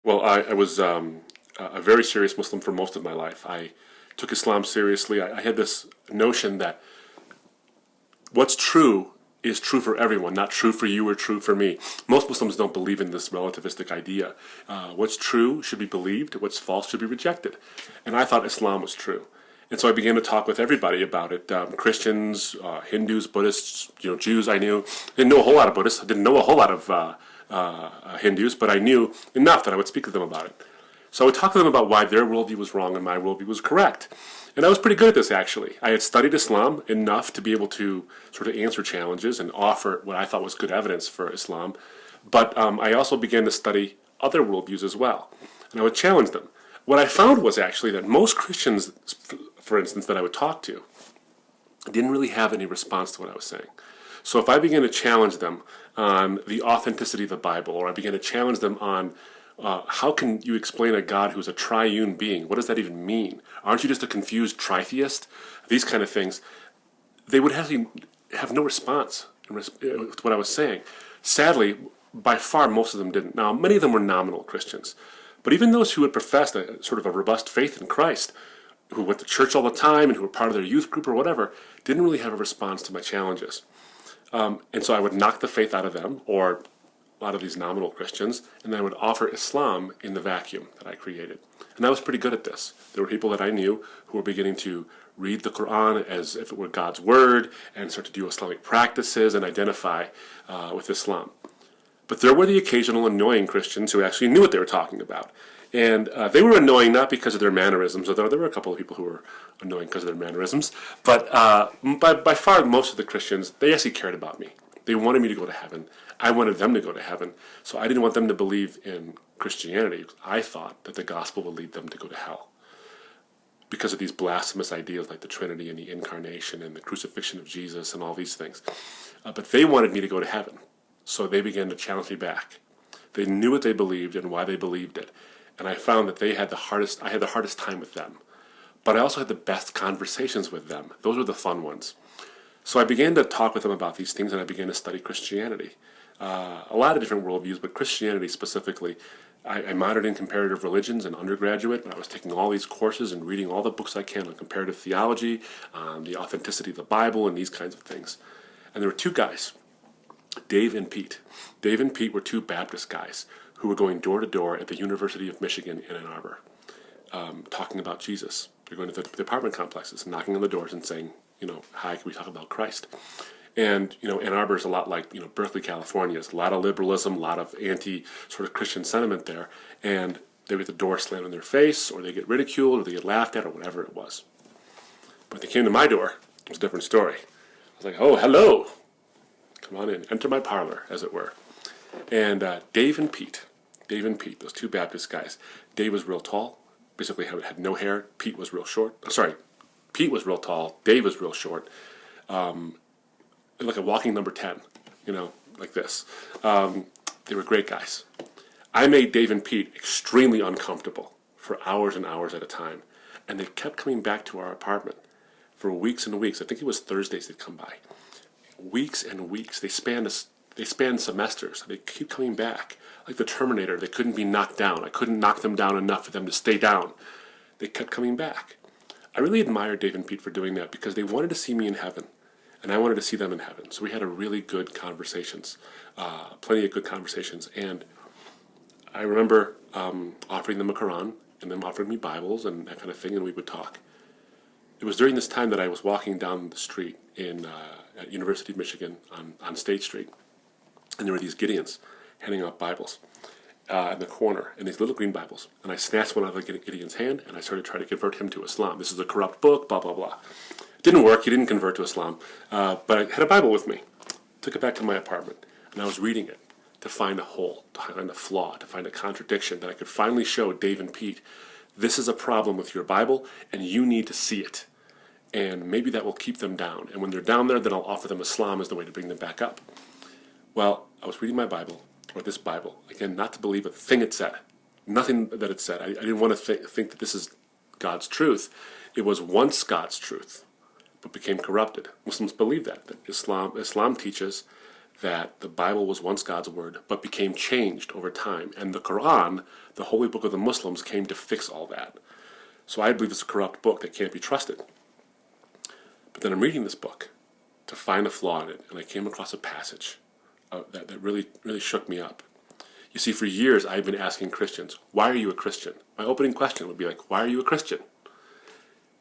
Well, I was a very serious Muslim for most of my life. I took Islam seriously. I had this notion that what's true is true for everyone, not true for you or true for me. Most Muslims don't believe in this relativistic idea. What's true should be believed, what's false should be rejected. And I thought Islam was true. And so I began to talk with everybody about it. Christians, Hindus, Buddhists, Jews I knew. Didn't know a whole lot of Buddhists. I didn't know a whole lot of Hindus, but I knew enough that I would speak to them about it. So I would talk to them about why their worldview was wrong and my worldview was correct. And I was pretty good at this, actually. I had studied Islam enough to be able to sort of answer challenges and offer what I thought was good evidence for Islam. But I also began to study other worldviews as well. And I would challenge them. What I found was actually that most Christians, for instance, that I would talk to, didn't really have any response to what I was saying. So if I began to challenge them on the authenticity of the Bible, or I began to challenge them on how can you explain a God who's a triune being? What does that even mean? Aren't you just a confused tritheist? These kind of things. They would have no response to what I was saying. Sadly, by far most of them didn't. Now, many of them were nominal Christians. But even those who had professed a sort of a robust faith in Christ, who went to church all the time and who were part of their youth group or whatever, didn't really have a response to my challenges. And so I would knock the faith out of them, or a lot of these nominal Christians, and then I would offer Islam in the vacuum that I created. And I was pretty good at this. There were people that I knew who were beginning to read the Quran as if it were God's word and start to do Islamic practices and identify with Islam. But there were the occasional annoying Christians who actually knew what they were talking about. And they were annoying not because of their mannerisms, although there were a couple of people who were annoying because of their mannerisms, but by far most of the Christians, they actually cared about me. They wanted me to go to heaven. I wanted them to go to heaven. So I didn't want them to believe in Christianity. I thought that the gospel would lead them to go to hell because of these blasphemous ideas like the Trinity and the Incarnation and the crucifixion of Jesus and all these things. But they wanted me to go to heaven. So they began to challenge me back. They knew what they believed and why they believed it. And I found that I had the hardest time with them. But I also had the best conversations with them. Those were the fun ones. So I began to talk with them about these things, and I began to study Christianity. A lot of different worldviews, but Christianity specifically. I minored in comparative religions in undergraduate, and I was taking all these courses and reading all the books I can on comparative theology, the authenticity of the Bible, and these kinds of things. And there were two guys, Dave and Pete. Dave and Pete were two Baptist guys who were going door to door at the University of Michigan in Ann Arbor, talking about Jesus. They're going to the apartment complexes, knocking on the doors and saying, hi, can we talk about Christ? And, Ann Arbor is a lot like, Berkeley, California. It's a lot of liberalism, a lot of sort of Christian sentiment there. And they get the door slammed in their face, or they get ridiculed, or they get laughed at, or whatever it was. But they came to my door. It was a different story. I was like, oh, hello. Come on in. Enter my parlor, as it were. And Dave and Pete, those two Baptist guys. Dave was real tall, basically had no hair. Pete was real short. Pete was real tall. Dave was real short. Like a walking number 10, like this. They were great guys. I made Dave and Pete extremely uncomfortable for hours and hours at a time. And they kept coming back to our apartment for weeks and weeks. I think it was Thursdays they'd come by. Weeks and weeks. They spanned semesters. They keep coming back. Like the Terminator, they couldn't be knocked down. I couldn't knock them down enough for them to stay down. They kept coming back. I really admire Dave and Pete for doing that because they wanted to see me in heaven. And I wanted to see them in heaven. So we had a really good conversations, plenty of good conversations. And I remember offering them a Quran and them offering me Bibles and that kind of thing, and we would talk. It was during this time that I was walking down the street at University of Michigan on State Street. And there were these Gideons handing out Bibles in the corner, and these little green Bibles. And I snatched one out of the Gideon's hand, and I started trying to convert him to Islam. This is a corrupt book, blah, blah, blah. It didn't work. He didn't convert to Islam. But I had a Bible with me. Took it back to my apartment, and I was reading it to find a hole, to find a flaw, to find a contradiction that I could finally show Dave and Pete. This is a problem with your Bible, and you need to see it. And maybe that will keep them down. And when they're down there, then I'll offer them Islam as the way to bring them back up. Well, I was reading my Bible, or this Bible, again, not to believe a thing it said. Nothing that it said. I didn't want to think that this is God's truth. It was once God's truth, but became corrupted. Muslims believe that Islam teaches that the Bible was once God's word, but became changed over time. And the Quran, the holy book of the Muslims, came to fix all that. So I believe it's a corrupt book that can't be trusted. But then I'm reading this book to find a flaw in it, and I came across a passage that really shook me up. You see, for years I've been asking Christians, why are you a Christian? My opening question would be like, why are you a Christian?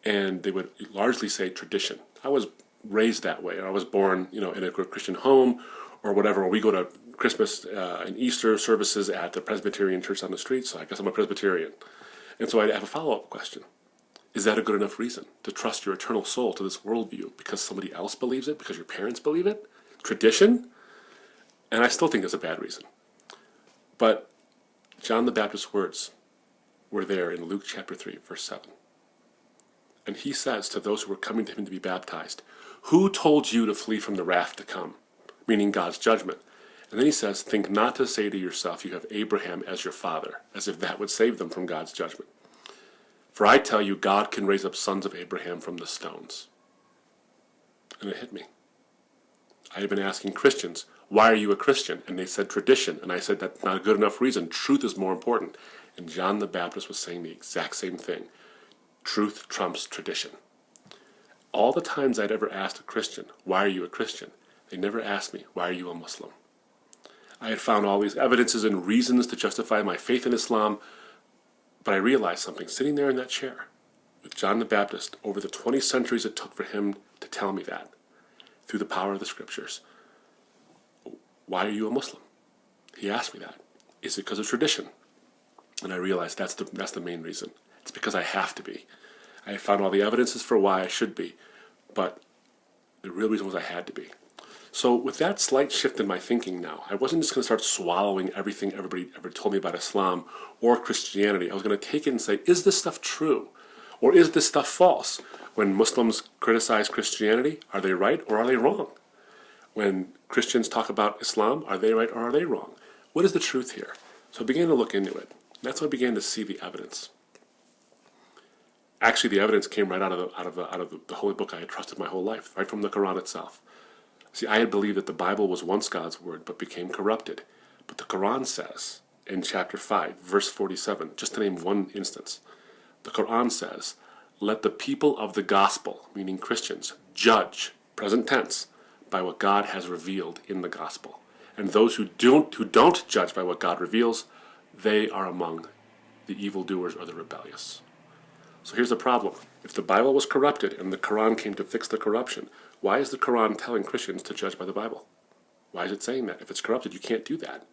And they would largely say tradition. I was raised that way. I was born, in a Christian home or whatever. We go to Christmas and Easter services at the Presbyterian church on the street, so I guess I'm a Presbyterian. And so I have a follow-up question. Is that a good enough reason to trust your eternal soul to this worldview because somebody else believes it, because your parents believe it? Tradition? And I still think that's a bad reason. But John the Baptist's words were there in Luke chapter 3, verse 7. And he says to those who were coming to him to be baptized, who told you to flee from the wrath to come? Meaning God's judgment. And then he says, think not to say to yourself, you have Abraham as your father, as if that would save them from God's judgment. For I tell you, God can raise up sons of Abraham from the stones. And it hit me. I have been asking Christians, why are you a Christian? And they said tradition. And I said, that's not a good enough reason. Truth is more important. And John the Baptist was saying the exact same thing. Truth trumps tradition. All the times I'd ever asked a Christian, why are you a Christian? They never asked me, why are you a Muslim? I had found all these evidences and reasons to justify my faith in Islam, but I realized something. Sitting there in that chair with John the Baptist, over the 20 centuries it took for him to tell me that, through the power of the scriptures, why are you a Muslim? He asked me that. Is it because of tradition? And I realized that's the main reason. It's because I have to be. I found all the evidences for why I should be, but the real reason was I had to be. So with that slight shift in my thinking now, I wasn't just going to start swallowing everything everybody ever told me about Islam or Christianity. I was going to take it and say, is this stuff true? Or is this stuff false? When Muslims criticize Christianity, are they right or are they wrong? When Christians talk about Islam, are they right or are they wrong? What is the truth here? So I began to look into it. That's when I began to see the evidence. Actually, the evidence came right out of the holy book I had trusted my whole life, right from the Quran itself. See, I had believed that the Bible was once God's word, but became corrupted. But the Quran says, in chapter 5, verse 47, just to name one instance, the Quran says, let the people of the gospel, meaning Christians, judge, present tense, by what God has revealed in the gospel. And those who don't judge by what God reveals, they are among the evildoers or the rebellious. So here's the problem. If the Bible was corrupted and the Quran came to fix the corruption, why is the Quran telling Christians to judge by the Bible? Why is it saying that? If it's corrupted, you can't do that.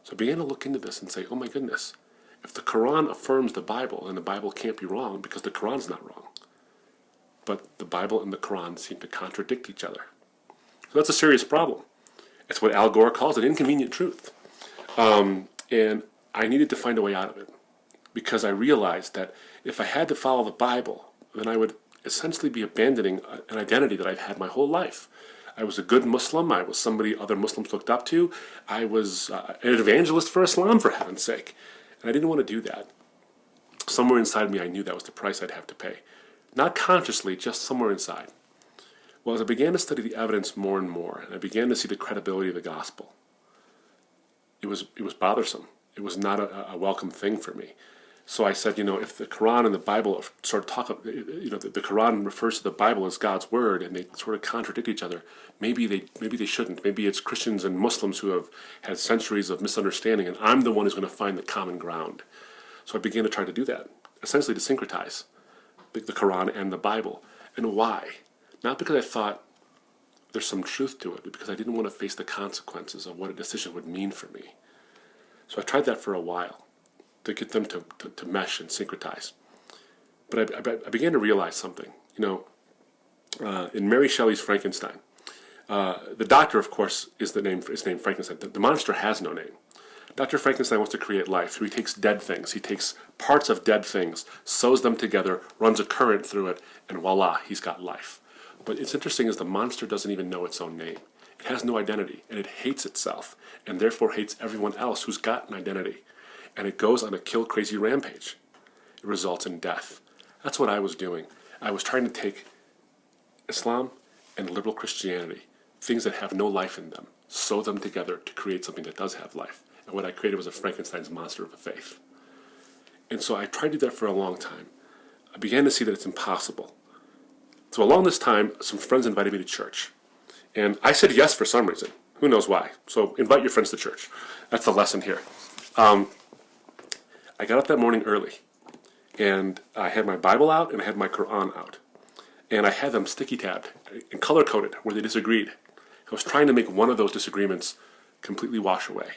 So I began to look into this and say, oh my goodness, if the Quran affirms the Bible, then the Bible can't be wrong because the Quran's not wrong. But the Bible and the Quran seem to contradict each other. So that's a serious problem. It's what Al Gore calls an inconvenient truth. And I needed to find a way out of it because I realized that if I had to follow the Bible, then I would essentially be abandoning an identity that I've had my whole life. I was a good Muslim. I was somebody other Muslims looked up to. I was an evangelist for Islam, for heaven's sake. And I didn't want to do that. Somewhere inside me, I knew that was the price I'd have to pay. Not consciously, just somewhere inside. Well, as I began to study the evidence more and more, and I began to see the credibility of the gospel, it was bothersome. It was not a welcome thing for me. So I said, if the Quran and the Bible sort of talk, the Quran refers to the Bible as God's word, and they sort of contradict each other. Maybe they shouldn't. Maybe it's Christians and Muslims who have had centuries of misunderstanding, and I'm the one who's going to find the common ground. So I began to try to do that, essentially to syncretize the Quran and the Bible. And why? Not because I thought there's some truth to it, but because I didn't want to face the consequences of what a decision would mean for me. So I tried that for a while, to get them to mesh and syncretize. But I began to realize something. In Mary Shelley's Frankenstein, the doctor, of course, is named Frankenstein. The monster has no name. Dr. Frankenstein wants to create life, so he takes dead things. He takes parts of dead things, sews them together, runs a current through it, and voila, he's got life. But it's interesting is the monster doesn't even know its own name. It has no identity, and it hates itself, and therefore hates everyone else who's got an identity. And it goes on a kill-crazy rampage. It results in death. That's what I was doing. I was trying to take Islam and liberal Christianity, things that have no life in them, sew them together to create something that does have life. And what I created was a Frankenstein's monster of a faith. And so I tried to do that for a long time. I began to see that it's impossible. So along this time, some friends invited me to church. And I said yes for some reason. Who knows why? So invite your friends to church. That's the lesson here. I got up that morning early. And I had my Bible out and I had my Quran out. And I had them sticky tabbed and color coded where they disagreed. I was trying to make one of those disagreements completely wash away.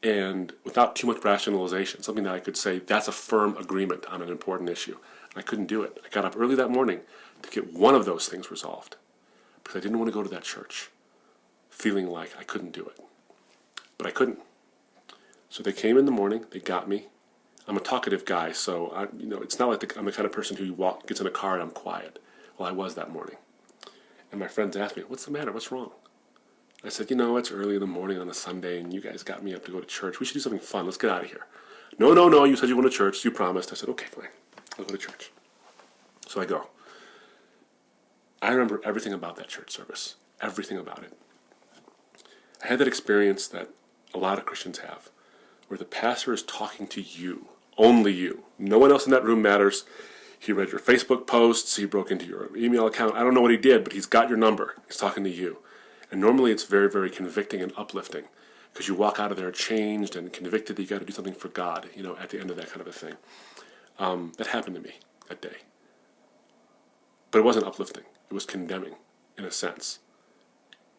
And without too much rationalization, something that I could say, that's a firm agreement on an important issue. And I couldn't do it. I got up early that morning to get one of those things resolved. Because I didn't want to go to that church feeling like I couldn't do it. But I couldn't. So they came in the morning, they got me. I'm a talkative guy, so it's not like I'm the kind of person who gets in a car and I'm quiet. Well, I was that morning. And my friends asked me, what's the matter? What's wrong? I said, it's early in the morning on a Sunday and you guys got me up to go to church. We should do something fun. Let's get out of here. No, you said you went to church. You promised. I said, okay, fine. I'll go to church. So I go. I remember everything about that church service. Everything about it. I had that experience that a lot of Christians have, where the pastor is talking to you, only you. No one else in that room matters. He read your Facebook posts. He broke into your email account. I don't know what he did, but he's got your number. He's talking to you. And normally it's very, very convicting and uplifting because you walk out of there changed and convicted that you got to do something for God, at the end of that kind of a thing. That happened to me that day. But it wasn't uplifting. It was condemning in a sense.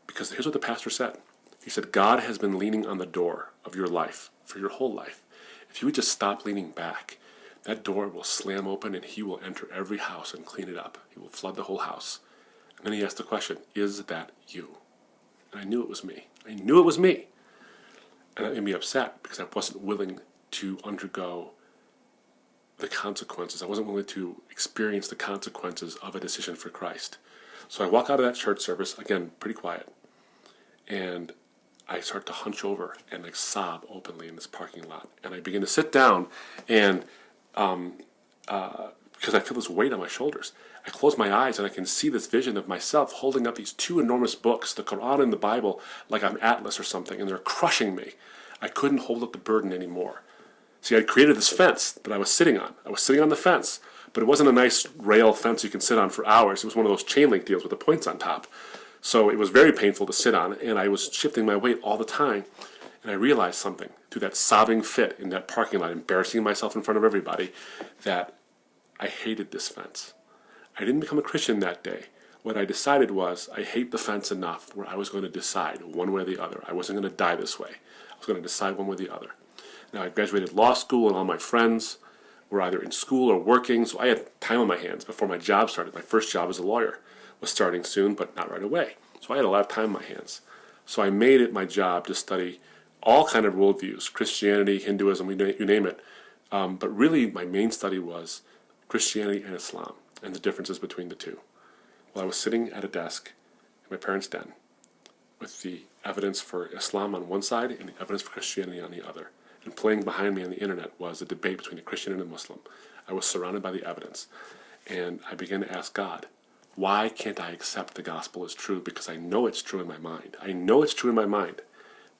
Because here's what the pastor said. He said, God has been leaning on the door of your life for your whole life. If you would just stop leaning back, that door will slam open and he will enter every house and clean it up. He will flood the whole house. And then he asked the question, is that you? And I knew it was me. I knew it was me. And that made me upset because I wasn't willing to undergo the consequences. I wasn't willing to experience the consequences of a decision for Christ. So I walk out of that church service, again, pretty quiet, and I start to hunch over and sob openly in this parking lot. And I begin to sit down and because I feel this weight on my shoulders. I close my eyes and I can see this vision of myself holding up these two enormous books, the Quran and the Bible, like I'm Atlas or something, and they're crushing me. I couldn't hold up the burden anymore. See, I'd created this fence that I was sitting on. I was sitting on the fence, but it wasn't a nice rail fence you can sit on for hours. It was one of those chain link deals with the points on top. So it was very painful to sit on, and I was shifting my weight all the time. And I realized something through that sobbing fit in that parking lot, embarrassing myself in front of everybody, that I hated this fence. I didn't become a Christian that day. What I decided was I hate the fence enough where I was going to decide one way or the other. I wasn't going to die this way. I was going to decide one way or the other. Now, I graduated law school, and all my friends were either in school or working, so I had time on my hands before my job started. My first job as a lawyer was starting soon, but not right away. So I had a lot of time on my hands. So I made it my job to study all kind of worldviews, Christianity, Hinduism, you name it. But really, my main study was Christianity and Islam and the differences between the two. Well, I was sitting at a desk in my parents' den with the evidence for Islam on one side and the evidence for Christianity on the other. And playing behind me on the internet was a debate between a Christian and a Muslim. I was surrounded by the evidence. And I began to ask God, why can't I accept the gospel as true? Because I know it's true in my mind. I know it's true in my mind,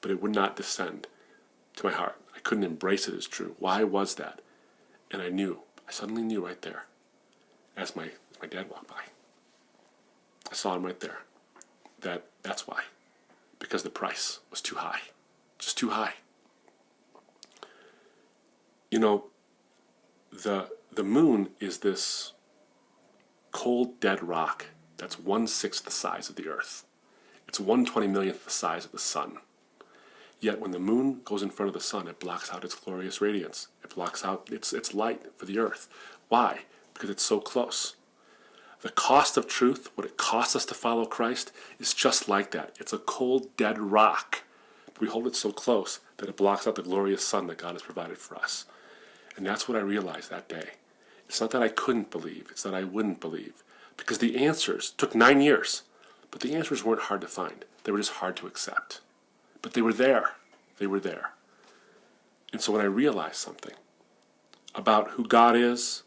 but it would not descend to my heart. I couldn't embrace it as true. Why was that? And I suddenly knew right there, as my dad walked by. I saw him right there. That's why. Because the price was too high. Just too high. The moon is this cold, dead rock that's 1/6 the size of the Earth. It's 1/20,000,000th the size of the sun. Yet when the moon goes in front of the sun, it blocks out its glorious radiance. It blocks out its light for the Earth. Why? Because it's so close. The cost of truth, what it costs us to follow Christ, is just like that. It's a cold, dead rock. We hold it so close that it blocks out the glorious sun that God has provided for us. And that's what I realized that day. It's not that I couldn't believe, it's that I wouldn't believe. Because the answers took 9 years, but the answers weren't hard to find. They were just hard to accept. But they were there. They were there. And so when I realized something about who God is,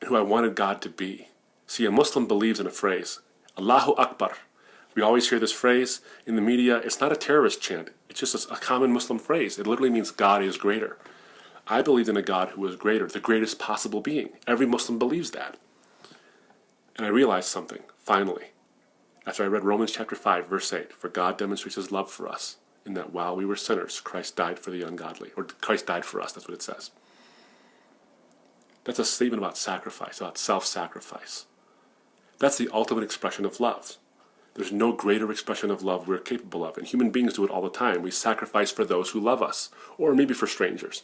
and who I wanted God to be. See, a Muslim believes in a phrase, Allahu Akbar, We always hear this phrase in the media. It's not a terrorist chant. It's just a common Muslim phrase. It literally means God is greater. I believed in a God who was greater, the greatest possible being. Every Muslim believes that. And I realized something, finally, after I read Romans chapter 5, verse 8, for God demonstrates his love for us, in that while we were sinners, Christ died for the ungodly. Or Christ died for us, that's what it says. That's a statement about sacrifice, about self-sacrifice. That's the ultimate expression of love. There's no greater expression of love we're capable of. And human beings do it all the time. We sacrifice for those who love us, or maybe for strangers,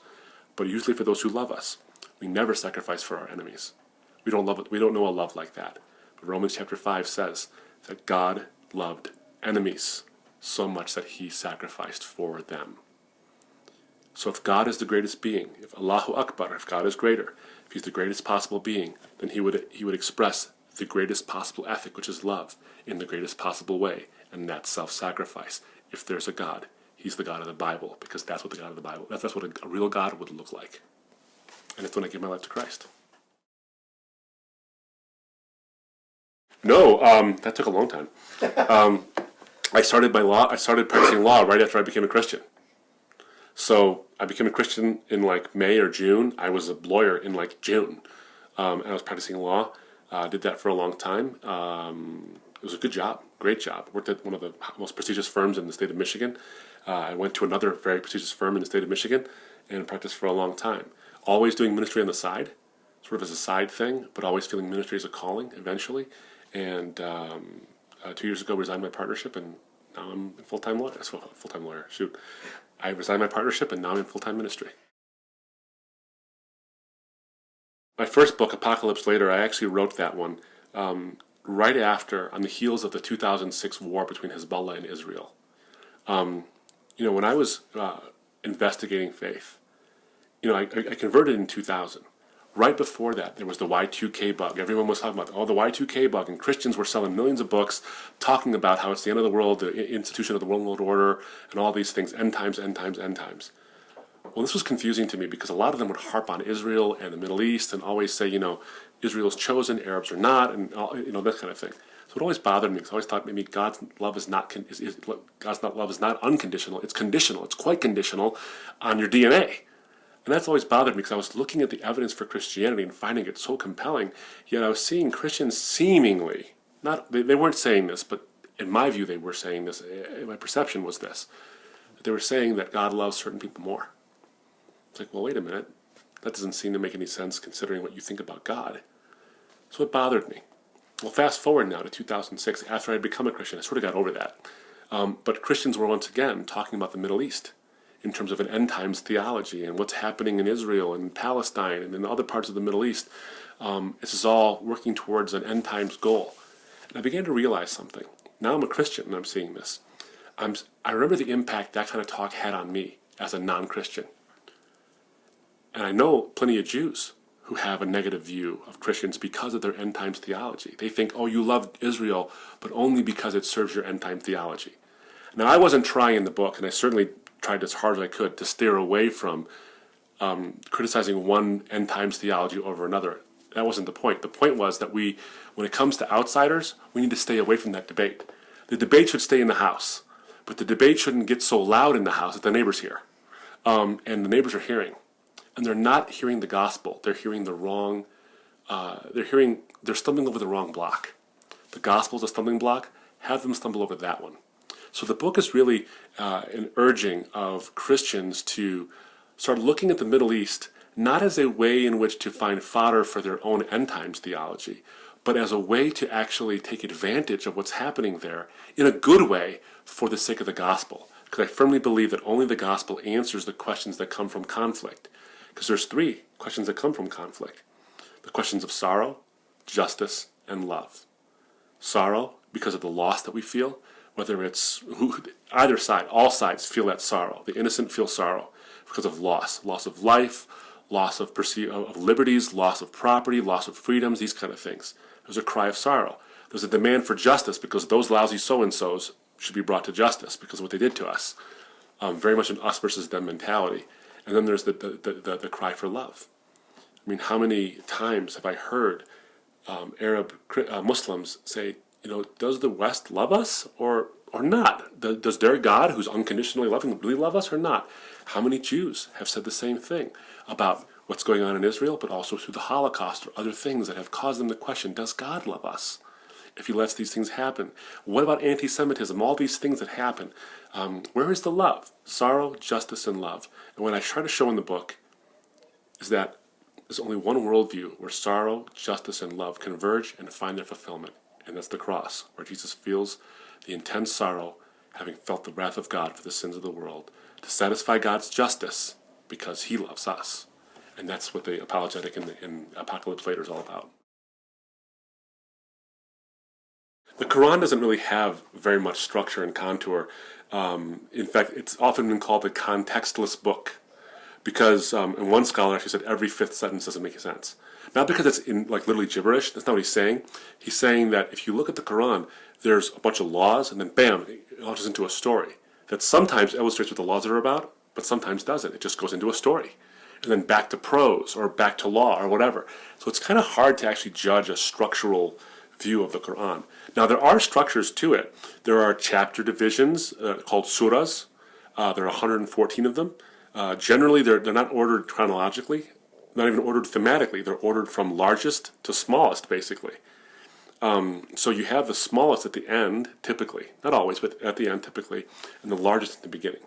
but usually for those who love us. We never sacrifice for our enemies. We don't know a love like that. But Romans chapter 5 says that God loved enemies so much that he sacrificed for them. So if God is the greatest being, if Allahu Akbar, if God is greater, if he's the greatest possible being, then he would express the greatest possible ethic, which is love, in the greatest possible way, and that's self-sacrifice. If there's a God, he's the God of the Bible, because that's what the God of the Bible, that's what a real God would look like. And it's when I give my life to Christ. No, that took a long time. I started practicing law right after I became a Christian. So I became a Christian in like May or June. I was a lawyer in like June, and I was practicing law. Did that for a long time. It was a good job, great job. Worked at one of the most prestigious firms in the state of Michigan. I went to another very prestigious firm in the state of Michigan and practiced for a long time. Always doing ministry on the side, sort of as a side thing, but always feeling ministry as a calling eventually. And 2 years ago, resigned my partnership, and now I'm a full-time lawyer. I resigned my partnership, and now I'm in full-time ministry. My first book, Apocalypse Later, I actually wrote that one right after, on the heels of the 2006 war between Hezbollah and Israel. When I was investigating faith, I converted in 2000. Right before that, there was the Y2K bug. Everyone was talking about, the Y2K bug, and Christians were selling millions of books talking about how it's the end of the world, the institution of the world order, and all these things, end times, end times, end times. Well, this was confusing to me because a lot of them would harp on Israel and the Middle East and always say, Israel's chosen, Arabs are not, and that kind of thing. So it always bothered me because I always thought maybe God's love is not unconditional. It's conditional. It's quite conditional on your DNA. And that's always bothered me because I was looking at the evidence for Christianity and finding it so compelling, yet I was seeing Christians seemingly, they weren't saying this, but in my view they were saying this, my perception was this, that they were saying that God loves certain people more. It's like, well, wait a minute, that doesn't seem to make any sense considering what you think about God. So it bothered me. Well, fast forward now to 2006, after I'd become a Christian, I sort of got over that. But Christians were once again talking about the Middle East in terms of an end times theology and what's happening in Israel and Palestine and in other parts of the Middle East. This is all working towards an end times goal. And I began to realize something. Now I'm a Christian and I'm seeing this. I remember the impact that kind of talk had on me as a non-Christian. And I know plenty of Jews who have a negative view of Christians because of their end times theology. They think, you love Israel, but only because it serves your end time theology. Now, I wasn't trying in the book, and I certainly tried as hard as I could to steer away from criticizing one end times theology over another. That wasn't the point. The point was that when it comes to outsiders, we need to stay away from that debate. The debate should stay in the house, but the debate shouldn't get so loud in the house that the neighbors hear. And the neighbors are hearing. And they're not hearing the gospel. They're hearing the wrong, they're stumbling over the wrong block. The gospel's a stumbling block. Have them stumble over that one. So the book is really an urging of Christians to start looking at the Middle East not as a way in which to find fodder for their own end times theology, but as a way to actually take advantage of what's happening there in a good way for the sake of the gospel. Because I firmly believe that only the gospel answers the questions that come from conflict. Because there's three questions that come from conflict. The questions of sorrow, justice, and love. Sorrow, because of the loss that we feel, whether it's either side, all sides feel that sorrow. The innocent feel sorrow because of loss of life, loss of liberties, loss of property, loss of freedoms, these kind of things. There's a cry of sorrow. There's a demand for justice because those lousy so-and-sos should be brought to justice because of what they did to us. Very much an us versus them mentality. And then there's the cry for love. I mean, how many times have I heard Arab Muslims say, does the West love us or not? Does their God, who's unconditionally loving, really love us or not? How many Jews have said the same thing about what's going on in Israel, but also through the Holocaust or other things that have caused them to question, does God love us if he lets these things happen? What about anti-Semitism? All these things that happen. Where is the love? Sorrow, justice, and love. And what I try to show in the book is that there's only one worldview where sorrow, justice, and love converge and find their fulfillment. And that's the cross, where Jesus feels the intense sorrow, having felt the wrath of God for the sins of the world, to satisfy God's justice because he loves us. And that's what the apologetic in Apocalypse later is all about. The Quran doesn't really have very much structure and contour. In fact, it's often been called a contextless book because, and one scholar actually said every fifth sentence doesn't make sense. Not because it's in literally gibberish. That's not what he's saying. He's saying that if you look at the Quran, there's a bunch of laws, and then bam, it launches into a story that sometimes illustrates what the laws are about, but sometimes doesn't. It just goes into a story, and then back to prose or back to law or whatever. So it's kind of hard to actually judge a structural view of the Quran. Now there are structures to it. There are chapter divisions called surahs. There are 114 of them. Generally, they're not ordered chronologically, not even ordered thematically. They're ordered from largest to smallest, basically. So you have the smallest at the end, typically, not always, but at the end, typically, and the largest at the beginning.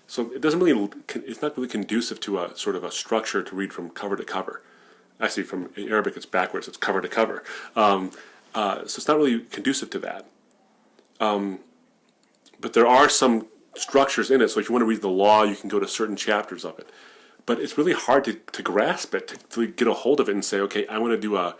So it's not really conducive to a sort of a structure to read from cover to cover. Actually, from Arabic, it's backwards. It's cover to cover. So it's not really conducive to that. But there are some structures in it. So if you want to read the law, you can go to certain chapters of it. But it's really hard to grasp it, to get a hold of it and say, okay, I want to do a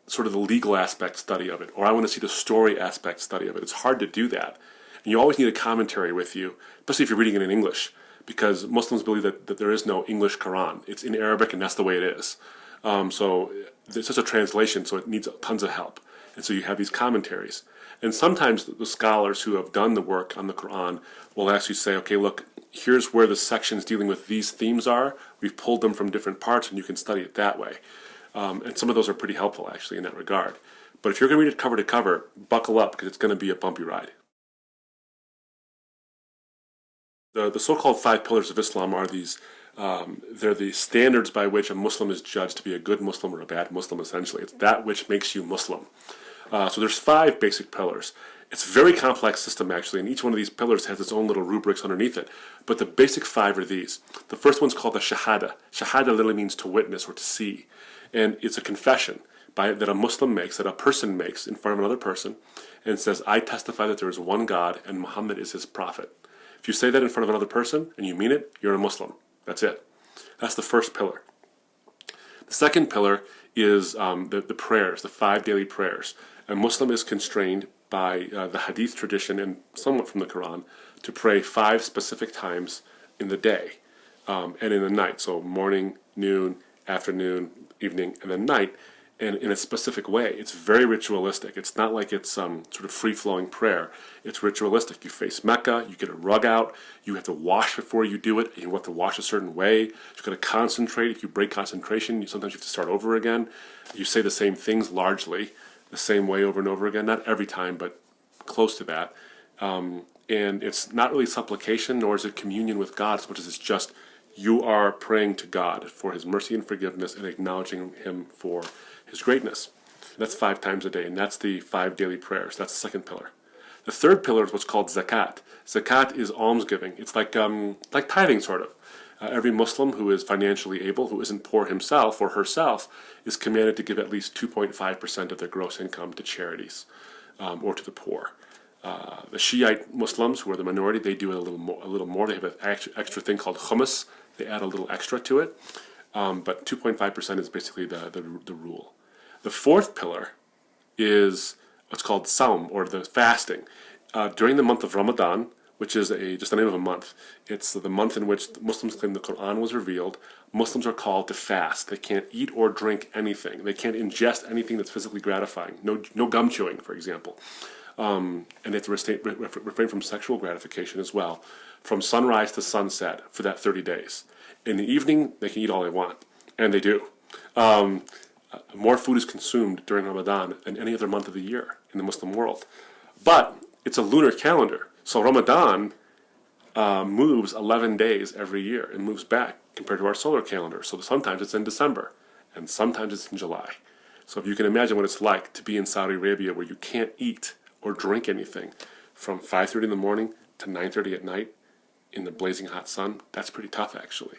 sort of the legal aspect study of it, or I want to see the story aspect study of it. It's hard to do that. And you always need a commentary with you, especially if you're reading it in English, because Muslims believe that there is no English Quran. It's in Arabic, and that's the way it is. So it's just a translation, so it needs tons of help. And so you have these commentaries. And sometimes the scholars who have done the work on the Quran will actually say, okay, look, here's where the sections dealing with these themes are. We've pulled them from different parts, and you can study it that way. And some of those are pretty helpful, actually, in that regard. But if you're going to read it cover to cover, buckle up, because it's going to be a bumpy ride. The so-called 5 pillars of Islam are these, they're the standards by which a Muslim is judged to be a good Muslim or a bad Muslim, essentially. It's that which makes you Muslim. So there's 5 basic pillars. It's a very complex system, actually, and each one of these pillars has its own little rubrics underneath it. But the basic 5 are these. The first one's called the Shahada. Shahada literally means to witness or to see. And it's a confession that a Muslim makes, that a person makes in front of another person, and says, I testify that there is one God and Muhammad is his prophet. If you say that in front of another person and you mean it, you're a Muslim. That's it. That's the first pillar. The second pillar is the prayers, the 5 daily prayers. A Muslim is constrained by the Hadith tradition and somewhat from the Quran to pray 5 specific times in the day and in the night. So morning, noon, afternoon, evening, and then night, and in a specific way. It's very ritualistic. It's not like it's sort of free-flowing prayer. It's ritualistic. You face Mecca, you get a rug out, you have to wash before you do it, and you have to wash a certain way. You've got to concentrate. If you break concentration, sometimes you have to start over again. You say the same things largely, the same way over and over again. Not every time, but close to that. And it's not really supplication, nor is it communion with God, as much as it's just you are praying to God for his mercy and forgiveness and acknowledging him for his greatness. That's 5 times a day, and that's the 5 daily prayers. That's the second pillar. The third pillar is what's called zakat. Zakat is almsgiving. It's like tithing, sort of. Every Muslim who is financially able, who isn't poor himself or herself, is commanded to give at least 2.5% of their gross income to charities or to the poor. The Shiite Muslims, who are the minority, they do it a little more. They have an extra thing called hummus. They add a little extra to it. But 2.5% is basically the rule. The fourth pillar is what's called Sawm, or the fasting. During the month of Ramadan, which is just the name of a month, it's the month in which Muslims claim the Quran was revealed, Muslims are called to fast. They can't eat or drink anything. They can't ingest anything that's physically gratifying. No gum chewing, for example. And they have to refrain from sexual gratification as well, from sunrise to sunset for that 30 days. In the evening, they can eat all they want, and they do. More food is consumed during Ramadan than any other month of the year in the Muslim world. But it's a lunar calendar. So Ramadan moves 11 days every year. It moves back compared to our solar calendar. So sometimes it's in December and sometimes it's in July. So if you can imagine what it's like to be in Saudi Arabia where you can't eat or drink anything from 5:30 in the morning to 9:30 at night in the blazing hot sun, that's pretty tough actually.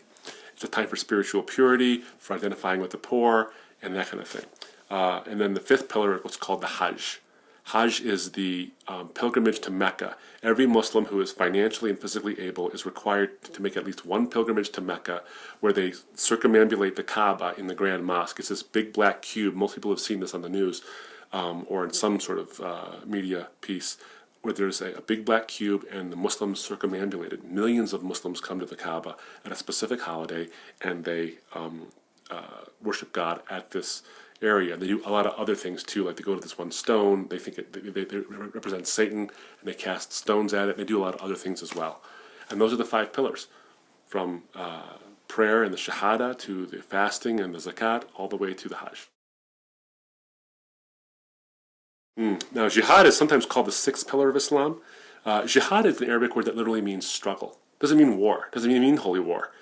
It's a time for spiritual purity, for identifying with the poor, and that kind of thing. And then the fifth pillar is what's called the Hajj. Hajj is the pilgrimage to Mecca. Every Muslim who is financially and physically able is required to make at least one pilgrimage to Mecca where they circumambulate the Kaaba in the Grand Mosque. It's this big black cube. Most people have seen this on the news or in some sort of media piece where there's a big black cube and the Muslims circumambulate it. Millions of Muslims come to the Kaaba at a specific holiday and they worship God at this area. They do a lot of other things too, like they go to this one stone, they think they represent Satan, and they cast stones at it. They do a lot of other things as well. And those are the 5 pillars, from prayer and the Shahada to the fasting and the Zakat, all the way to the Hajj. Now, Jihad is sometimes called the 6th pillar of Islam. Jihad is an Arabic word that literally means struggle. Doesn't mean war. Doesn't mean holy war.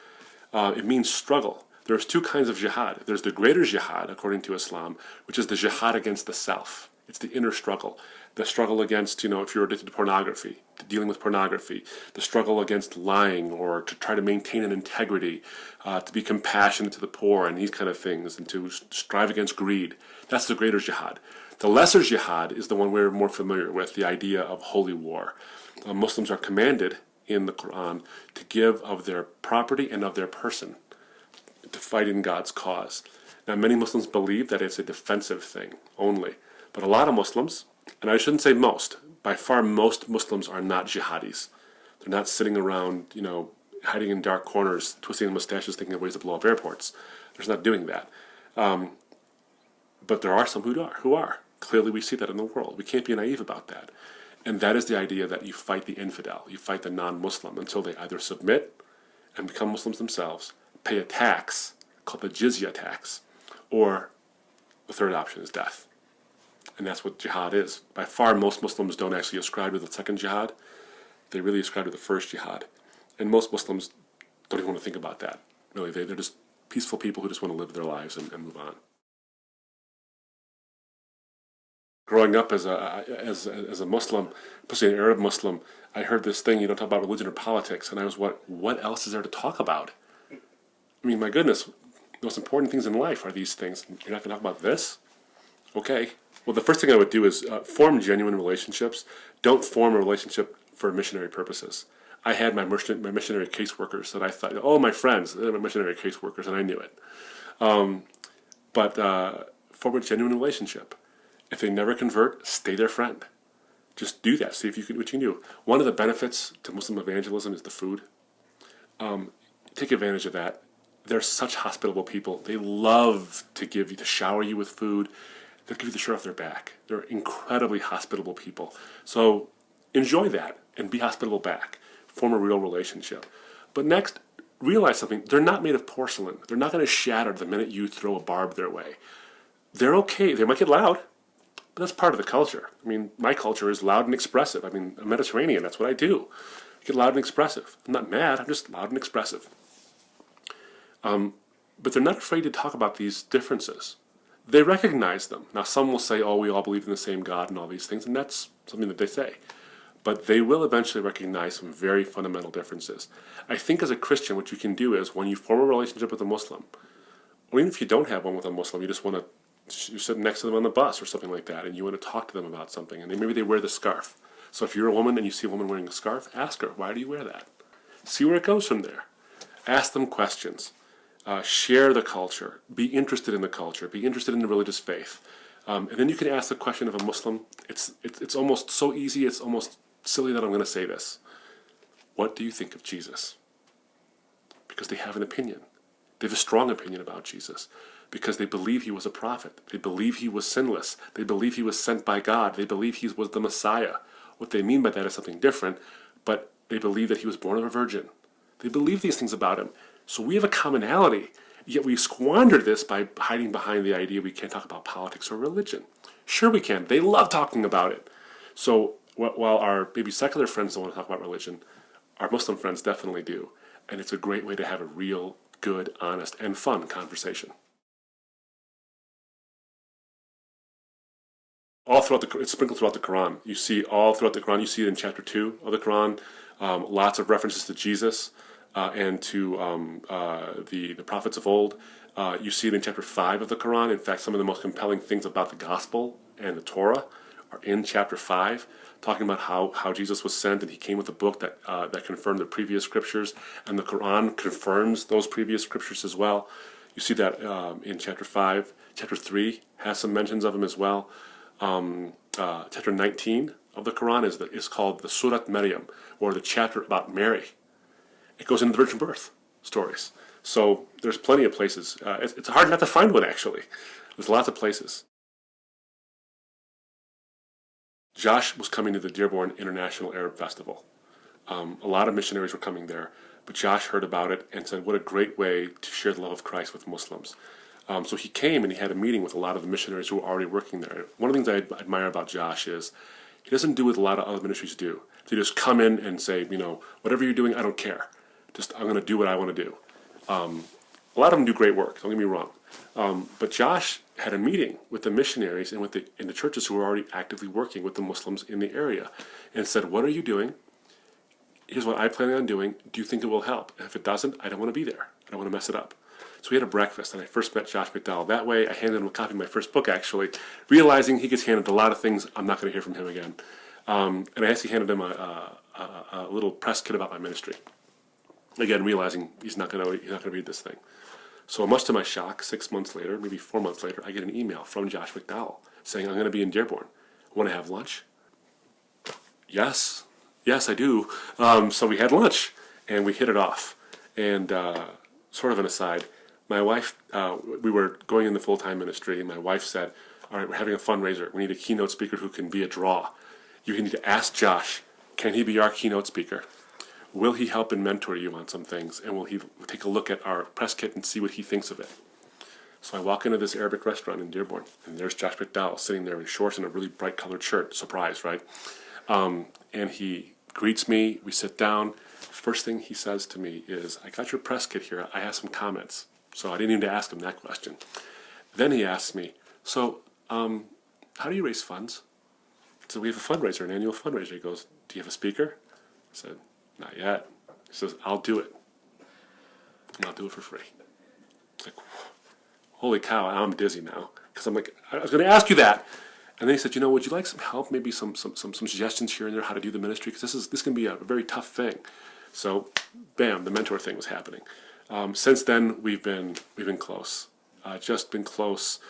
It means struggle. There's 2 kinds of jihad. There's the greater jihad, according to Islam, which is the jihad against the self. It's the inner struggle. The struggle against, if you're addicted to pornography, to dealing with pornography. The struggle against lying or to try to maintain an integrity, to be compassionate to the poor and these kind of things, and to strive against greed. That's the greater jihad. The lesser jihad is the one we're more familiar with, the idea of holy war. Muslims are commanded in the Quran to give of their property and of their person to fight in God's cause. Now, many Muslims believe that it's a defensive thing only, but a lot of Muslims, and I shouldn't say most, by far most Muslims are not jihadis. They're not sitting around, hiding in dark corners, twisting their mustaches, thinking of ways to blow up airports. They're not doing that. But there are some who are. Clearly, we see that in the world. We can't be naive about that. And that is the idea that you fight the infidel, you fight the non-Muslim until they either submit and become Muslims themselves, pay a tax called the jizya tax, or the third option is death. And that's what jihad is. By far, most Muslims don't actually ascribe to the second jihad. They really ascribe to the first jihad. And most Muslims don't even want to think about that. Really, they're just peaceful people who just want to live their lives and move on. Growing up as a Muslim, especially an Arab Muslim, I heard this thing, talk about religion or politics, and I was, what else is there to talk about? I mean, my goodness, the most important things in life are these things. You're not going to talk about this? Okay. Well, the first thing I would do is form genuine relationships. Don't form a relationship for missionary purposes. I had my missionary caseworkers that I thought, my friends, they're my missionary caseworkers, and I knew it. But form a genuine relationship. If they never convert, stay their friend. Just do that. See what you can do. One of the benefits to Muslim evangelism is the food. Take advantage of that. They're such hospitable people. They love to shower you with food. They'll give you the shirt off their back. They're incredibly hospitable people. So enjoy that and be hospitable back. Form a real relationship. But next, realize something. They're not made of porcelain. They're not going to shatter the minute you throw a barb their way. They're okay. They might get loud, but that's part of the culture. I mean, my culture is loud and expressive. I mean, I'm Mediterranean. That's what I do. I get loud and expressive. I'm not mad. I'm just loud and expressive. But they're not afraid to talk about these differences. They recognize them. Now, some will say, we all believe in the same God and all these things, and that's something that they say. But they will eventually recognize some very fundamental differences. I think as a Christian, what you can do is when you form a relationship with a Muslim, or even if you don't have one with a Muslim, you just want to, you're sitting next to them on the bus or something like that, and you want to talk to them about something, and maybe they wear the scarf. So if you're a woman and you see a woman wearing a scarf, ask her, why do you wear that? See where it goes from there. Ask them questions. Share the culture. Be interested in the culture. Be interested in the religious faith. And then you can ask the question of a Muslim. It's almost so easy, it's almost silly that I'm going to say this. What do you think of Jesus? Because they have an opinion. They have a strong opinion about Jesus. Because they believe he was a prophet. They believe he was sinless. They believe he was sent by God. They believe he was the Messiah. What they mean by that is something different, but they believe that he was born of a virgin. They believe these things about him. So we have a commonality, Yet we squander this by hiding behind the idea we can't talk about politics or religion. Sure we can. They love talking about it. So while our maybe secular friends don't want to talk about religion, our Muslim friends definitely do. And it's a great way to have a real, good, honest, and fun conversation. It's sprinkled throughout the Quran. You see all throughout the Quran. You see it in chapter 2 of the Quran. Lots of references to Jesus and to the prophets of old. You see it in chapter 5 of the Quran. In fact, some of the most compelling things about the gospel and the Torah are in chapter 5, talking about how Jesus was sent and he came with a book that confirmed the previous scriptures, and the Quran confirms those previous scriptures as well. You see that in chapter 5. Chapter 3 has some mentions of him as well. Chapter 19 of the Quran is called the Surat Maryam, or the chapter about Mary. It goes into the virgin birth stories. So there's plenty of places. It's hard not to find one, actually. There's lots of places. Josh was coming to the Dearborn International Arab Festival. A lot of missionaries were coming there, but Josh heard about it and said, what a great way to share the love of Christ with Muslims. So he came and he had a meeting with a lot of the missionaries who were already working there. One of the things I admire about Josh is he doesn't do what a lot of other ministries do. They just come in and say, whatever you're doing, I don't care. I'm going to do what I want to do. A lot of them do great work, don't get me wrong. But Josh had a meeting with the missionaries and in the churches who were already actively working with the Muslims in the area and said, what are you doing? Here's what I plan on doing. Do you think it will help? And if it doesn't, I don't want to be there. I don't want to mess it up. So we had a breakfast, and I first met Josh McDowell that way. I handed him a copy of my first book, actually, realizing he gets handed a lot of things I'm not going to hear from him again. And I actually handed him a little press kit about my ministry. Again, realizing he's not going to read this thing. So much to my shock, 6 months later, maybe 4 months later, I get an email from Josh McDowell saying, I'm going to be in Dearborn. Want to have lunch? Yes, I do. So we had lunch, and we hit it off. And sort of an aside, my wife, we were going in the full-time ministry, and my wife said, all right, we're having a fundraiser. We need a keynote speaker who can be a draw. You need to ask Josh, can he be our keynote speaker? Will he help and mentor you on some things? And will he take a look at our press kit and see what he thinks of it? So I walk into this Arabic restaurant in Dearborn, and there's Josh McDowell sitting there in shorts and a really bright colored shirt. Surprise, right? And he greets me. We sit down. First thing he says to me is, I got your press kit here. I have some comments. So I didn't even ask him that question. Then he asks me, so how do you raise funds? So we have a fundraiser, an annual fundraiser. He goes, do you have a speaker? I said, not yet. He says, I'll do it. And I'll do it for free. It's like, holy cow, I'm dizzy now. Because I'm like, I was going to ask you that. And then he said, would you like some help, maybe some suggestions here and there how to do the ministry? Because this can be a very tough thing. So, bam, the mentor thing was happening. Since then, we've been close. Just been close.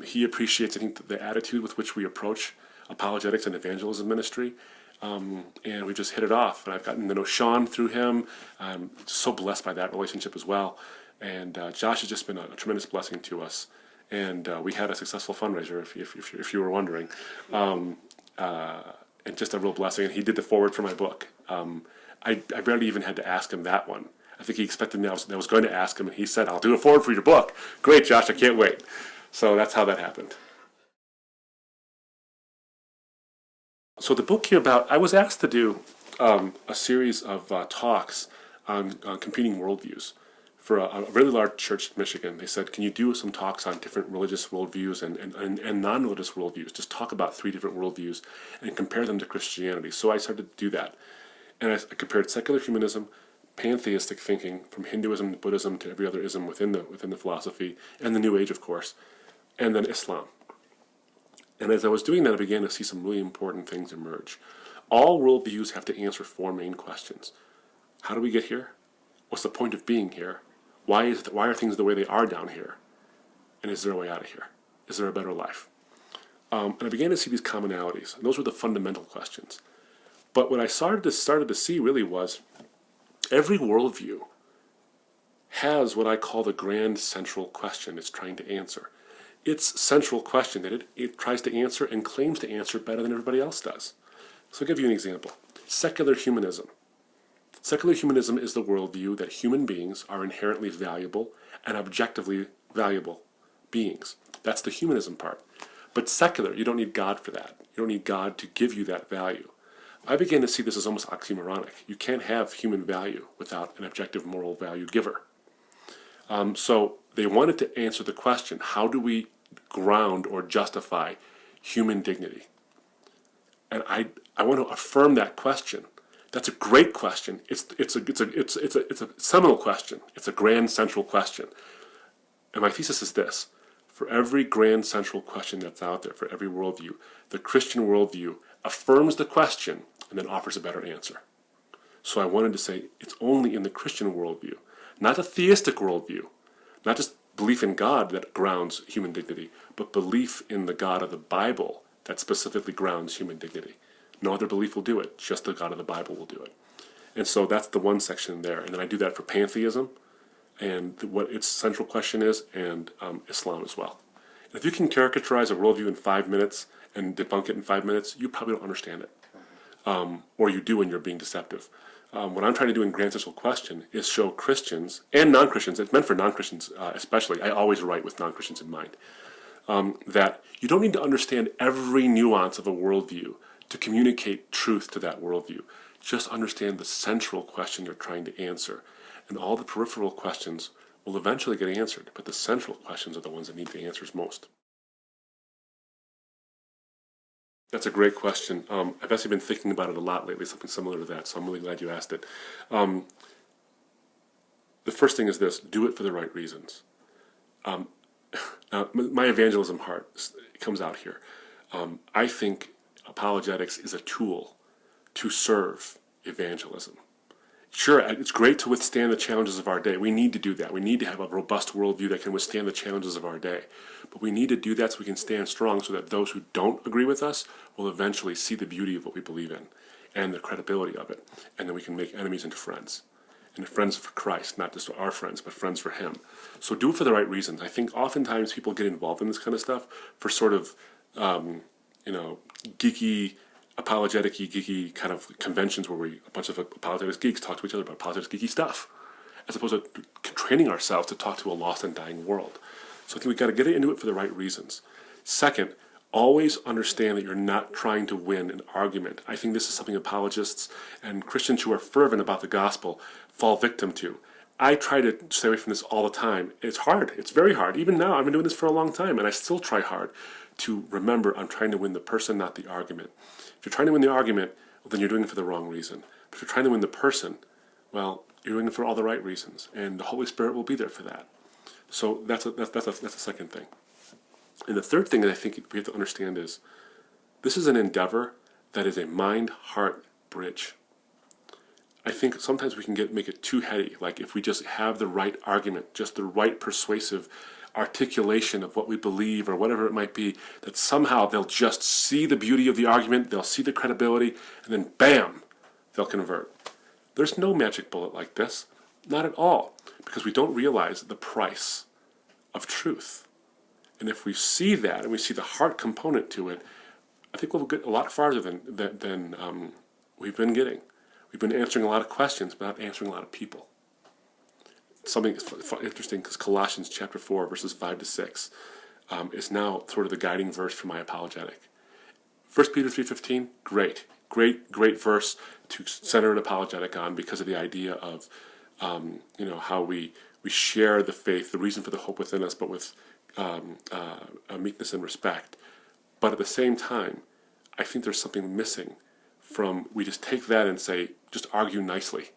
He appreciates, I think, the attitude with which we approach apologetics and evangelism ministry. And we just hit it off. And I've gotten to know Sean through him. I'm so blessed by that relationship as well. And Josh has just been a tremendous blessing to us. And we had a successful fundraiser, if you were wondering. And just a real blessing. And he did the foreword for my book. I barely even had to ask him that one. I think he expected me I was going to ask him, and he said, I'll do a foreword for your book. Great, Josh, I can't wait. So that's how that happened. So the book came about, I was asked to do a series of talks on competing worldviews for a really large church in Michigan. They said, can you do some talks on different religious worldviews and non-religious worldviews? Just talk about 3 different worldviews and compare them to Christianity. So I started to do that. And I compared secular humanism, pantheistic thinking from Hinduism to Buddhism to every other ism within the philosophy, and the New Age, of course, and then Islam. And as I was doing that, I began to see some really important things emerge. All worldviews have to answer 4 main questions. How do we get here? What's the point of being here? Why are things the way they are down here? And is there a way out of here? Is there a better life? And I began to see these commonalities, and those were the fundamental questions. But what I started to see really was every worldview has what I call the grand central question it's trying to answer. Its central question that it tries to answer and claims to answer better than everybody else does. So I'll give you an example. Secular humanism. Secular humanism is the worldview that human beings are inherently valuable and objectively valuable beings. That's the humanism part. But secular, you don't need God for that. You don't need God to give you that value. I began to see this as almost oxymoronic. You can't have human value without an objective moral value giver. So they wanted to answer the question, how do we ground or justify human dignity? And I want to affirm that question. That's a great question. It's a seminal question. It's a grand central question. And my thesis is this: for every grand central question that's out there, for every worldview, the Christian worldview affirms the question and then offers a better answer. So I wanted to say it's only in the Christian worldview, not a theistic worldview, not just belief in God that grounds human dignity, but belief in the God of the Bible that specifically grounds human dignity. No other belief will do it, just the God of the Bible will do it. And so that's the one section there. And then I do that for pantheism and what its central question is, and Islam as well. And if you can caricaturize a worldview in 5 minutes and debunk it in 5 minutes, you probably don't understand it. Or you do when you're being deceptive. What I'm trying to do in Grand Central Question is show Christians and non-Christians, it's meant for non-Christians especially, I always write with non-Christians in mind, that you don't need to understand every nuance of a worldview to communicate truth to that worldview. Just understand the central question you're trying to answer. And all the peripheral questions will eventually get answered, but the central questions are the ones that need the answers most. That's a great question. I've actually been thinking about it a lot lately, something similar to that, so I'm really glad you asked it. The first thing is this: do it for the right reasons. My evangelism heart comes out here. I think apologetics is a tool to serve evangelism. Sure, it's great to withstand the challenges of our day. We need to do that. We need to have a robust worldview that can withstand the challenges of our day. But we need to do that so we can stand strong, so that those who don't agree with us will eventually see the beauty of what we believe in and the credibility of it. And then we can make enemies into friends. And friends for Christ, not just our friends, but friends for Him. So do it for the right reasons. I think oftentimes people get involved in this kind of stuff for sort of, geeky, apologetic-y, geeky kind of conventions where a bunch of apologetics geeks talk to each other about apologetics geeky stuff, as opposed to training ourselves to talk to a lost and dying world. So I think we've got to get into it for the right reasons. Second, always understand that you're not trying to win an argument. I think this is something apologists and Christians who are fervent about the gospel fall victim to. I try to stay away from this all the time. It's hard. It's very hard. Even now, I've been doing this for a long time, and I still try hard to remember I'm trying to win the person, not the argument. If you're trying to win the argument, well, then you're doing it for the wrong reason. But if you're trying to win the person, well, you're doing it for all the right reasons, and the Holy Spirit will be there for that. So that's a second thing. And the third thing that I think we have to understand is this is an endeavor that is a mind-heart bridge. I think sometimes we can make it too heady. Like if we just have the right argument, just the right persuasive articulation of what we believe or whatever it might be, that somehow they'll just see the beauty of the argument, they'll see the credibility, and then bam, they'll convert. There's no magic bullet like this. Not at all. Because we don't realize the price of truth. And if we see that and we see the heart component to it, I think we'll get a lot farther than we've been getting. We've been answering a lot of questions, but not answering a lot of people. Something interesting, because Colossians chapter 4, verses 5 to 6 is now sort of the guiding verse for my apologetic. 1 Peter 3:15, great verse to center an apologetic on because of the idea of how we share the faith, the reason for the hope within us, but with meekness and respect. But at the same time, I think there's something missing from, we just take that and say, just argue nicely.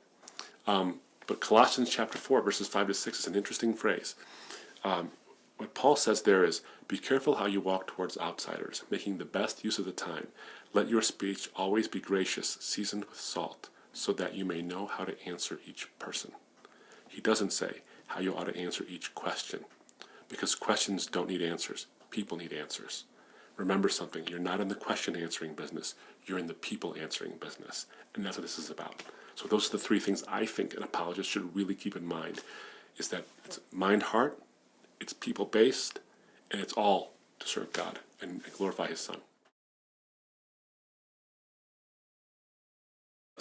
But Colossians chapter 4, verses 5 to 6 is an interesting phrase. What Paul says there is, be careful how you walk towards outsiders, making the best use of the time. Let your speech always be gracious, seasoned with salt, so that you may know how to answer each person. He doesn't say how you ought to answer each question, because questions don't need answers. People need answers. Remember something, you're not in the question answering business, you're in the people answering business. And that's what this is about. So those are the three things I think an apologist should really keep in mind, is that it's mind-heart, it's people-based, and it's all to serve God and glorify His Son.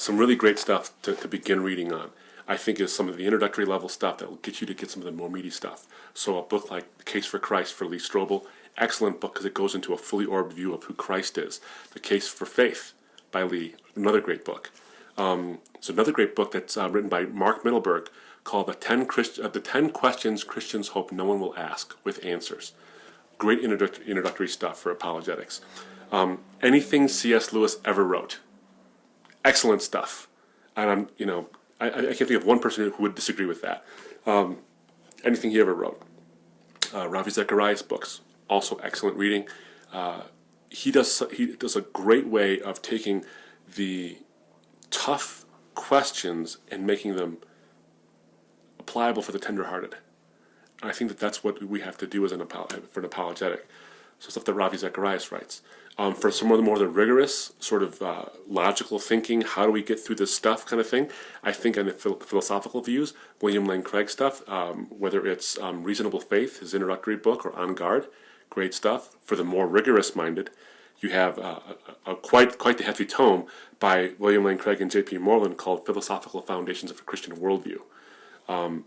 some really great stuff to begin reading on. I think is some of the introductory level stuff that will get you to get some of the more meaty stuff. So a book like The Case for Christ for Lee Strobel, excellent book because it goes into a fully orbed view of who Christ is. The Case for Faith by Lee, another great book. It's another great book that's written by Mark Middleberg called the 10 Questions Christians Hope No One Will Ask, with answers. Great introductory stuff for apologetics. Anything C.S. Lewis ever wrote. Excellent stuff. And I can't think of one person who would disagree with that. Anything he ever wrote. Ravi Zacharias' books, also excellent reading. He does a great way of taking the tough questions and making them pliable for the tender-hearted. And I think that's what we have to do as for an apologetic. So stuff that Ravi Zacharias writes. For some of the more rigorous, sort of logical thinking, how do we get through this stuff kind of thing, I think in the philosophical views, William Lane Craig stuff, whether it's Reasonable Faith, his introductory book, or On Guard, great stuff. For the more rigorous-minded, you have quite the hefty tome by William Lane Craig and J.P. Moreland called Philosophical Foundations of a Christian Worldview.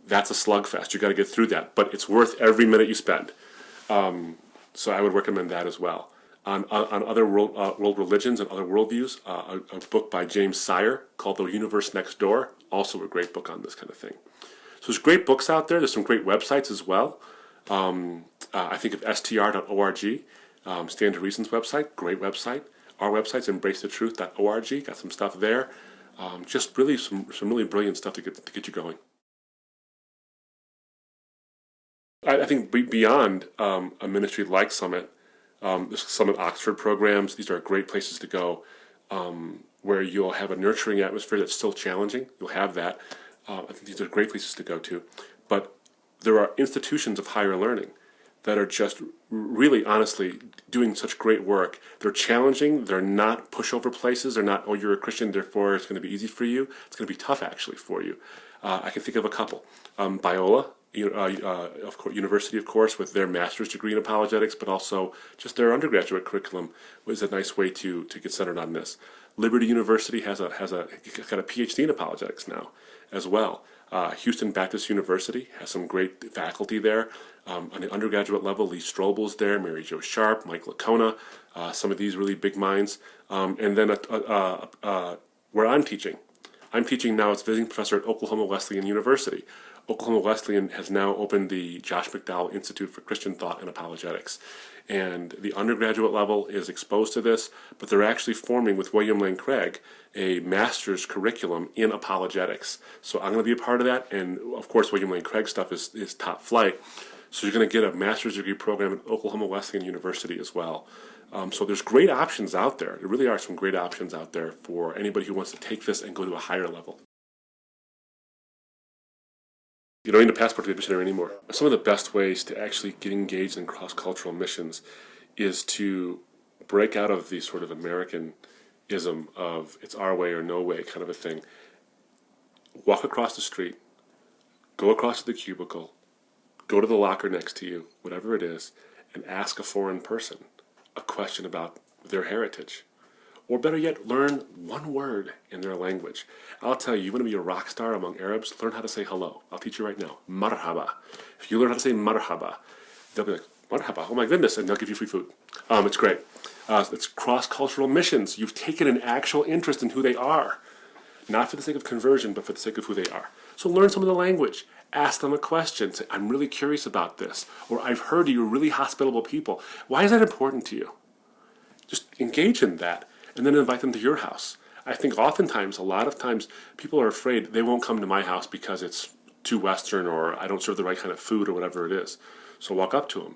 That's a slugfest. You've got to get through that, but it's worth every minute you spend. So I would recommend that as well. On other world religions and other worldviews, a book by James Sire called The Universe Next Door, also a great book on this kind of thing. So there's great books out there. There's some great websites as well. I think of str.org, Stand to Reason's website, great website. Our website's embracethetruth.org, got some stuff there. Just really some really brilliant stuff to get you going. I think beyond a ministry like Summit, the Summit Oxford programs, these are great places to go where you'll have a nurturing atmosphere that's still challenging. You'll have that. I think these are great places to go to. But there are institutions of higher learning that are just really, honestly, doing such great work. They're challenging. They're not pushover places. They're not, oh, you're a Christian, therefore it's going to be easy for you. It's going to be tough, actually, for you. I can think of a couple. Biola, of course, University, of course, with their master's degree in apologetics, but also just their undergraduate curriculum was a nice way to get centered on this. Liberty University has got a PhD in apologetics now as well. Houston Baptist University has some great faculty there. On the undergraduate level, Lee Strobel's there, Mary Jo Sharp, Mike Lacona, some of these really big minds. And then where I'm teaching now as visiting professor at Oklahoma Wesleyan University. Oklahoma Wesleyan has now opened the Josh McDowell Institute for Christian Thought and Apologetics. And the undergraduate level is exposed to this, but they're actually forming with William Lane Craig a master's curriculum in apologetics. So I'm going to be a part of that, and of course William Lane Craig stuff is top flight. So you're going to get a master's degree program at Oklahoma Wesleyan University as well. So there's great options out there. There really are some great options out there for anybody who wants to take this and go to a higher level. You don't need a passport to be a missionary anymore. Some of the best ways to actually get engaged in cross-cultural missions is to break out of the sort of Americanism of it's our way or no way kind of a thing. Walk across the street, go across to the cubicle, go to the locker next to you, whatever it is, and ask a foreign person a question about their heritage. Or better yet, learn one word in their language. I'll tell you want to be a rock star among Arabs, learn how to say hello. I'll teach you right now. Marhaba. If you learn how to say marhaba, they'll be like, marhaba, oh my goodness, and they'll give you free food. It's great. It's cross-cultural missions. You've taken an actual interest in who they are. Not for the sake of conversion, but for the sake of who they are. So learn some of the language. Ask them a question. Say, I'm really curious about this. Or I've heard you're really hospitable people. Why is that important to you? Just engage in that. And then invite them to your house. I think oftentimes, a lot of times, people are afraid they won't come to my house because it's too Western or I don't serve the right kind of food or whatever it is. So walk up to them.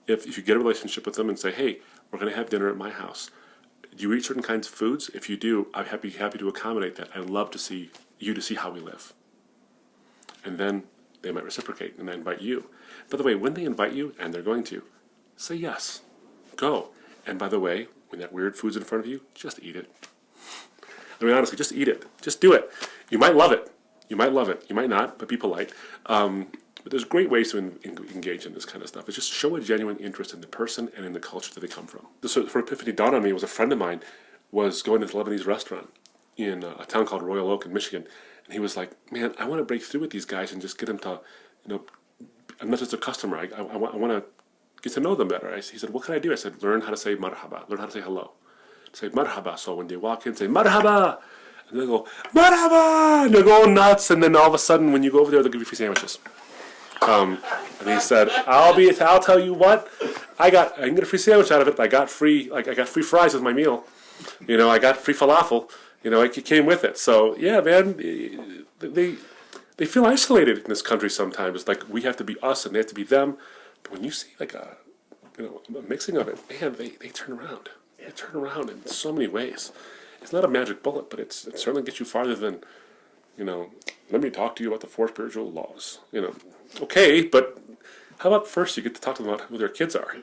If you get a relationship with them and say, hey, we're going to have dinner at my house. Do you eat certain kinds of foods? If you do, I'd be happy to accommodate that. I'd love to see how we live. And then they might reciprocate and they invite you. By the way, when they invite you, and they're going to, say yes. Go. And by the way, when that weird food's in front of you, just eat it. I mean, honestly, just eat it. Just do it. You might love it. You might love it. You might not, but be polite. But there's great ways to engage in this kind of stuff. It's just show a genuine interest in the person and in the culture that they come from. So for Epiphany dawned on me was a friend of mine was going to the Lebanese restaurant. in a town called Royal Oak in Michigan, and he was like, "Man, I want to break through with these guys and just get them to, I'm not just a customer. I want to get to know them better." He said, "What can I do?" I said, "Learn how to say marhaba. Learn how to say hello. Say marhaba. So when they walk in, say marhaba." And they go, marhaba! And they're going nuts, and then all of a sudden, when you go over there, they'll give you free sandwiches. And he said, I'll tell you what, I can get a free sandwich out of it, but I got free fries with my meal. I got free falafel. It came with it. So, yeah, man, they feel isolated in this country sometimes. Like, we have to be us, and they have to be them. But when you see, like, a mixing of it, man, they turn around. They turn around in so many ways. It's not a magic bullet, but it certainly gets you farther than, let me talk to you about the four spiritual laws. Okay, but how about first you get to talk to them about who their kids are?